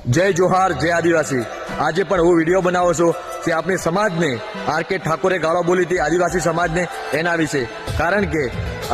જય જોહાર, જય આદિવાસી। આજે પણ હું વિડીયો બનાવું છું કે આપણી સમાજને આર.કે. ઠાકોરે ગાળો બોલી હતી આદિવાસી સમાજને, એના વિશે। કારણ કે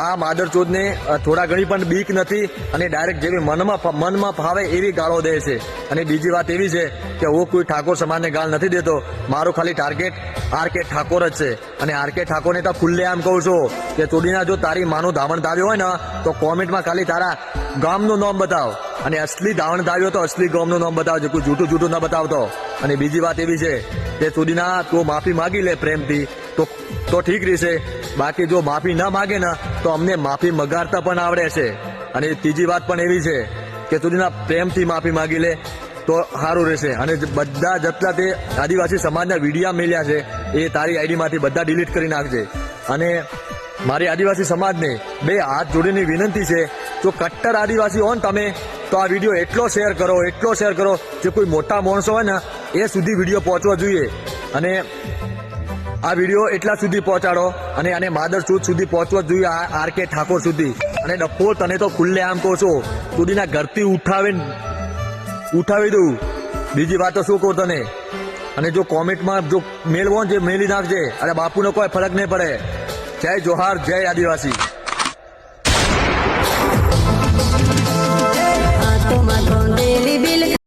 આ માદરચોદને થોડા ઘણી પણ બીક નથી અને ડાયરેક્ટ જેવી મનમાં ફાવે એવી ગાળો દે છે। અને બીજી વાત એવી છે કે હું કોઈ ઠાકોર સમાજને ગાળ નથી દેતો, મારું ખાલી ટાર્ગેટ આર.કે. ઠાકોર જ છે। અને આર.કે. ઠાકોરને તો ખુલ્લેઆમ કહું છું કે ચોડીના જો તારી માનું ધાવણ ધાવ્યો હોય ને તો કોમેન્ટમાં ખાલી તારા ગામનું નામ બતાવ, અને અસલી ધાવણ ધાવ્યો તો અસલી ગામનું નામ બતાવજો, કોઈ જૂઠું ન બતાવતો। અને બીજી વાત એવી છે કે ચોડીના તું માફી માગી લે પ્રેમથી તો ઠીક રહેશે, બાકી જો માફી ના માગે ને તો અમને માફી મગાડતા પણ આવડે છે। અને ત્રીજી વાત પણ એવી છે કે ચોડીના પ્રેમથી માફી માગી લે તો સારું રહેશે। અને બધા જેટલા તે આદિવાસી સમાજના વિડીયા મેલ્યા છે એ તારી આઈડીમાંથી બધા ડિલીટ કરી નાખજે। અને મારી આદિવાસી સમાજને બે હાથ જોડીની વિનંતી છે, જો કટ્ટર આદિવાસી હો ને તમે તો આ વિડીયો એટલો શેર કરો જે કોઈ મોટા માણસો હોય ને એ સુધી વિડીયો પહોંચવો જોઈએ। અને આ વિડીયો એટલા સુધી પહોંચાડો અને આને માદરચોદ સુધી પહોંચવો જોઈએ, આર.કે. ઠાકોર સુધી। અને ડફોર તને તો ખુલ્લે આમ કહો છો, સુધીના ઘરથી ઉઠાવી દઉં। બીજી વાત તો શું કહું તને? અને જો કોમેન્ટમાં જો મેલવો ને જે મેલી નાખજે, અરે બાપુનો કોઈ ફરક નહીં પડે। જય જોહાર, જય આદિવાસી। હાથમાં